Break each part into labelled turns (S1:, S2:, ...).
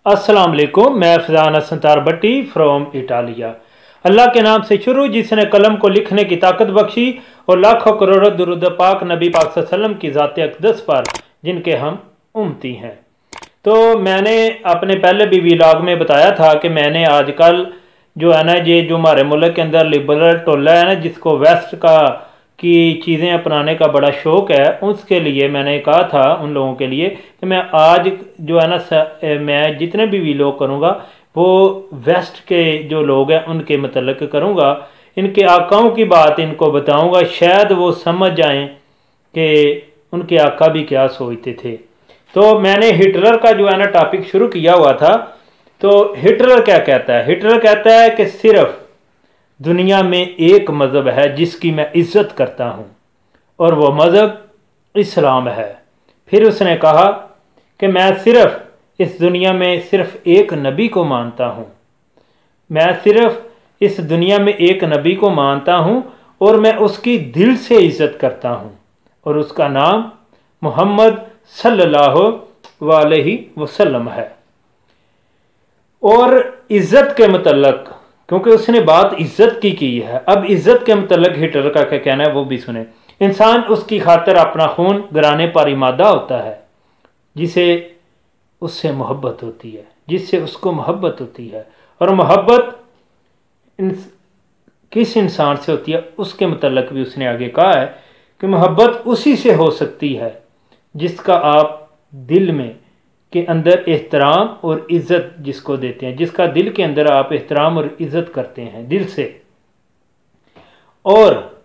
S1: अस्सलाम वालेकुम। मैं फजान असंतार भट्टी फ्रॉम इटालिया। अल्लाह के नाम से शुरू जिसने कलम को लिखने की ताकत बख्शी और लाखों करोड़ों दुरूद पाक नबी पाक सल्लल्लाहु अलैहि वसल्लम की ज़ात अक़दस पर जिनके हम उम्मती हैं। तो मैंने अपने पहले भी व्लॉग में बताया था कि मैंने आजकल जो है ना ये जो हमारे मुल्क के अंदर लिबरल टोला है ना जिसको वेस्ट का की चीज़ें अपनाने का बड़ा शौक़ है, उसके लिए मैंने कहा था उन लोगों के लिए कि मैं आज जो है ना मैं जितने भी व्लॉग करूँगा वो वेस्ट के जो लोग हैं उनके मतलब करूँगा, इनके आकाओं की बात इनको बताऊँगा, शायद वो समझ जाएं कि उनके आका भी क्या सोचते थे। तो मैंने हिटलर का जो है ना टॉपिक शुरू किया हुआ था। तो हिटलर क्या कहता है? हिटलर कहता है कि सिर्फ दुनिया में एक मज़हब है जिसकी मैं इज़्ज़त करता हूँ और वो मज़हब इस्लाम है। फिर उसने कहा कि मैं सिर्फ इस दुनिया में सिर्फ एक नबी को मानता हूँ, मैं सिर्फ इस दुनिया में एक नबी को मानता हूँ और मैं उसकी दिल से इज़्ज़त करता हूँ और उसका नाम मोहम्मद सल्लल्लाहु अलैहि वसल्लम है। और इज़्ज़त के मतलब क्योंकि उसने बात इज़्ज़त की है, अब इज़्ज़त के मतलब हिटलर का क्या कहना है वो भी सुने। इंसान उसकी खातिर अपना खून गिराने पर इमादा होता है जिसे उससे मोहब्बत होती है, जिससे उसको मोहब्बत होती है। और मोहब्बत किस इंसान से होती है उसके मतलब भी उसने आगे कहा है कि मोहब्बत उसी से हो सकती है जिसका आप दिल में के अंदर एहतराम और इज़्ज़त जिसको देते हैं, जिसका दिल के अंदर आप एहतराम और इज़्ज़त करते हैं दिल से, और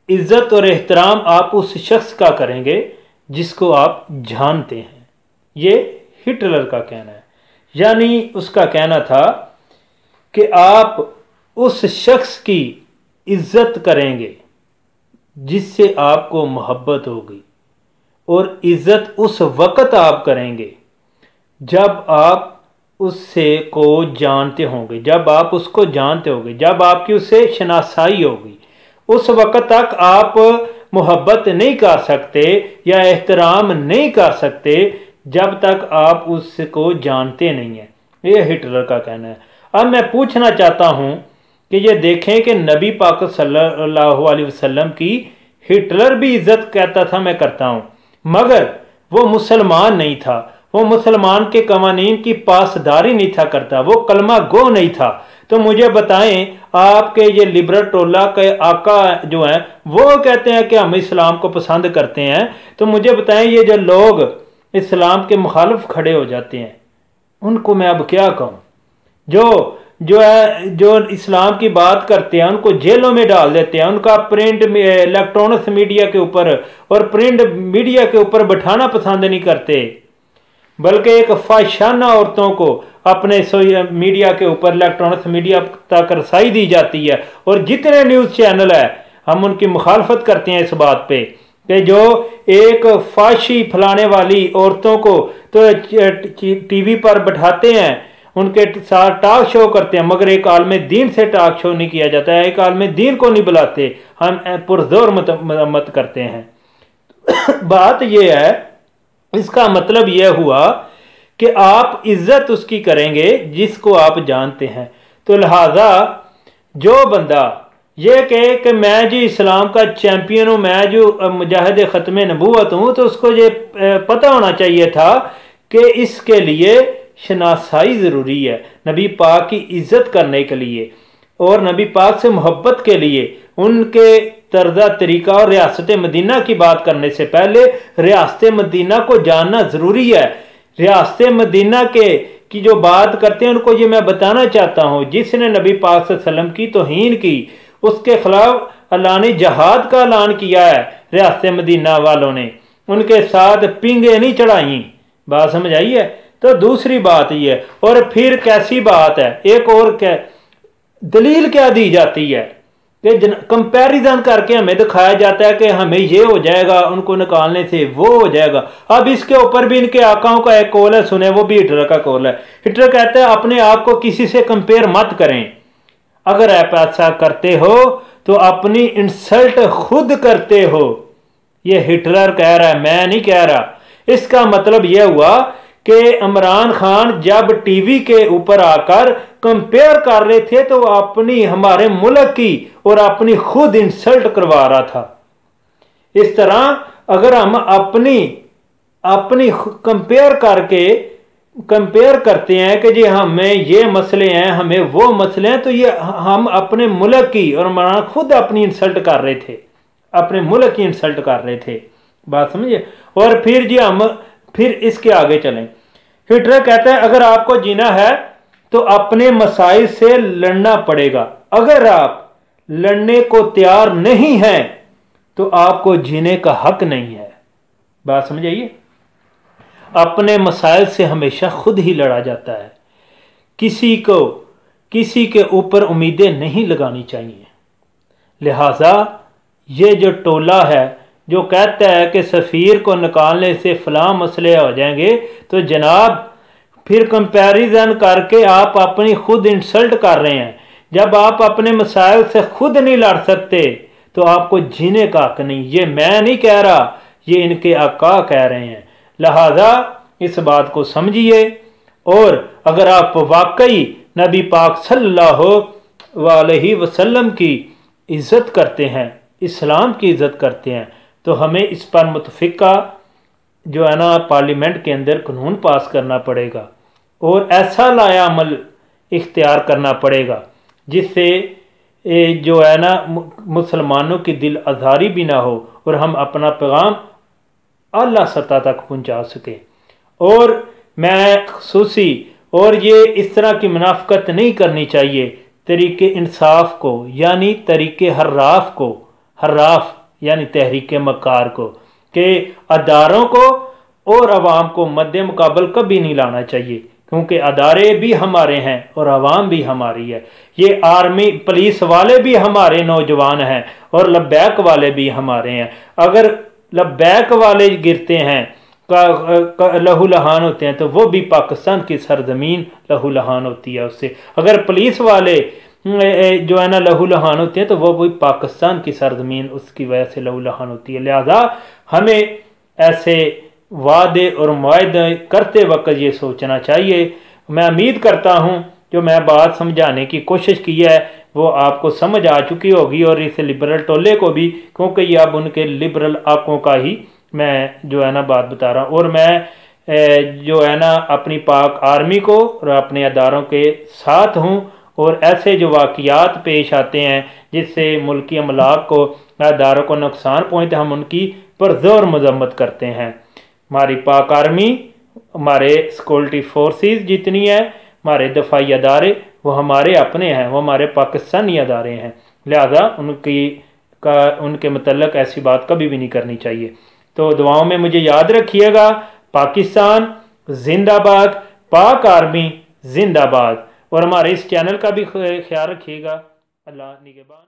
S1: इज़्ज़त और एहतराम आप उस शख्स का करेंगे जिसको आप जानते हैं। ये हिटलर का कहना है। यानी उसका कहना था कि आप उस शख्स की इज़्ज़त करेंगे जिससे आपको मोहब्बत होगी, और इज़्ज़त उस वक़्त आप करेंगे जब आप उससे को जानते होंगे, जब आप उसको जानते होंगे, जब आपकी उससे शनासाई होगी। उस वक़्त तक आप मोहब्बत नहीं कर सकते या एहतराम नहीं कर सकते जब तक आप उसको जानते नहीं हैं। ये हिटलर का कहना है। अब मैं पूछना चाहता हूँ कि ये देखें कि नबी पाक सल्लल्लाहु अलैहि वसल्लम की हिटलर भी इज़्ज़त कहता था मैं करता हूँ, मगर वो मुसलमान नहीं था, वो मुसलमान के कवानीन की पासदारी नहीं था करता, वो कलमा गो नहीं था। तो मुझे बताएं, आपके ये लिबरल टोला के आका जो हैं वो कहते हैं कि हम इस्लाम को पसंद करते हैं, तो मुझे बताएं ये जो लोग इस्लाम के मुखालिफ खड़े हो जाते हैं उनको मैं अब क्या कहूँ? जो इस्लाम की बात करते हैं उनको जेलों में डाल देते हैं, उनका प्रिंट इलेक्ट्रॉनिक्स मीडिया के ऊपर और प्रिंट मीडिया के ऊपर बैठाना पसंद नहीं करते, बल्कि एक फाहिशाना औरतों को अपने मीडिया के ऊपर इलेक्ट्रॉनिक्स मीडिया तक रसाई दी जाती है। और जितने न्यूज़ चैनल है हम उनकी मुखालफत करते हैं इस बात पे कि जो एक फाशी फैलाने वाली औरतों को तो टीवी पर बैठाते हैं, उनके साथ टॉक शो करते हैं, मगर एक आलम दीन से टॉक शो नहीं किया जाता है, एक आलम दीन को नहीं बुलाते, हम पुरजोर मत करते हैं। बात यह है, इसका मतलब यह हुआ कि आप इज़्ज़त उसकी करेंगे जिसको आप जानते हैं। तो लिहाजा जो बंदा ये कहे कि मैं जी इस्लाम का चैम्पियन हूँ, मैं जो मुजाहिद ख़त्म नबूवत हूँ, तो उसको ये पता होना चाहिए था कि इसके लिए शनासाई ज़रूरी है नबी पाक की इज़्ज़त करने के लिए और नबी पाक से मोहब्बत के लिए। उनके तर्ज़ा तरीक़ा और रियासत मदीना की बात करने से पहले रियासत मदीना को जानना ज़रूरी है। रियासत मदीना की जो बात करते हैं उनको ये मैं बताना चाहता हूँ, जिसने नबी पाक सल्लल्लाहु अलैहि वसल्लम की तौहीन की उसके ख़िलाफ़ अल्लाह ने जहाद का ऐलान किया है। रियासत मदीना वालों ने उनके साथ पिंगे नहीं चढ़ाई। बात समझ आई है? तो दूसरी बात ये है, और फिर कैसी बात है, एक और क्या दलील क्या दी जाती है कि कंपैरिजन करके हमें दिखाया जाता है कि हमें ये हो जाएगा, उनको निकालने से वो हो जाएगा। अब इसके ऊपर भी इनके आकाओं का एक कौल है, सुने, वो भी हिटलर का कौल है। हिटलर कहता है अपने आप को किसी से कंपेयर मत करें, अगर आप ऐसा करते हो तो अपनी इंसल्ट खुद करते हो। ये हिटलर कह रहा है, मैं नहीं कह रहा। इसका मतलब यह हुआ कि इमरान खान जब टीवी के ऊपर आकर कंपेयर कर रहे थे तो अपनी हमारे मुल्क की और अपनी खुद इंसल्ट करवा रहा था। इस तरह अगर हम अपनी कंपेयर करते हैं कि जी हमें ये मसले हैं, हमें वो मसले हैं, तो ये हम अपने मुल्क की और इमरान खुद अपनी इंसल्ट कर रहे थे, अपने मुल्क की इंसल्ट कर रहे थे। बात समझिए। और फिर जी हम फिर इसके आगे चलें। हिटलर कहता है अगर आपको जीना है तो अपने मसाइल से लड़ना पड़ेगा, अगर आप लड़ने को तैयार नहीं हैं तो आपको जीने का हक नहीं है। बात समझिए। अपने मसाइल से हमेशा खुद ही लड़ा जाता है, किसी के ऊपर उम्मीदें नहीं लगानी चाहिए। लिहाजा ये जो टोला है जो कहता है कि सफ़ीर को निकालने से फ़लाँ मसले हो जाएंगे, तो जनाब फिर कंपैरिजन करके आप अपनी खुद इंसल्ट कर रहे हैं। जब आप अपने मसाइल से खुद नहीं लड़ सकते तो आपको जीने का हक नहीं। ये मैं नहीं कह रहा, ये इनके आका कह रहे हैं। लिहाजा इस बात को समझिए। और अगर आप वाकई नबी पाक सल्लल्लाहु अलैहि वसल्लम की इज़्ज़त करते हैं, इस्लाम की इज़्ज़त करते हैं, तो हमें इस पर मुतफ़िका जो है ना पार्लियामेंट के अंदर कानून पास करना पड़ेगा और ऐसा लाया अमल इख्तियार करना पड़ेगा जिससे जो है ना मुसलमानों की दिल आज़ारी भी ना हो और हम अपना पैगाम आला सतह तक पहुंचा सकें। और मैं खसूसी और ये इस तरह की मुनाफ़कत नहीं करनी चाहिए तरीके इंसाफ को, यानी तरीके हर्राफ यानी तहरीक मकार को, कि अदारों को और अवाम को मद्दे मुकाबल कभी नहीं लाना चाहिए, क्योंकि अदारे भी हमारे हैं और अवाम भी हमारी है। ये आर्मी पुलिस वाले भी हमारे नौजवान हैं और लब्बैक वाले भी हमारे हैं। अगर लब्बैक वाले गिरते हैं लहू लहान होते हैं तो वो भी पाकिस्तान की सरजमीन लहू लहान होती है उससे। अगर पुलिस वाले जो है ना लहू लहान होते हैं तो वो भी पाकिस्तान की सरजमीन उसकी वजह से लहू लहान होती है। लिहाजा हमें ऐसे वादे और मुआहदे करते वक्त ये सोचना चाहिए। मैं उम्मीद करता हूँ जो मैं बात समझाने की कोशिश की है वो आपको समझ आ चुकी होगी और इस लिबरल टोले को भी, क्योंकि ये अब उनके लिबरल आंकों का ही मैं जो है ना बात बता रहा हूँ। और मैं जो है ना अपनी पाक आर्मी को और अपने अदारों के साथ हूँ और ऐसे जो वाक़ियात पेश आते हैं जिससे मुल्की अमलाक को अदारों को नुकसान पहुँचते हम उनकी पुरज़ोर मज़म्मत करते हैं। हमारी पाक आर्मी, हमारे सिक्योरिटी फोर्सेस जितनी है, हमारे दफाई अदारे वो हमारे अपने हैं, वो हमारे पाकिस्तानी अदारे हैं। लिहाजा उनके मतलब ऐसी बात कभी भी नहीं करनी चाहिए। तो दुआओं में मुझे याद रखिएगा। पाकिस्तान जिंदाबाद, पाक आर्मी जिंदाबाद। और हमारे इस चैनल का भी ख्याल रखिएगा। अल्लाह निगहबान।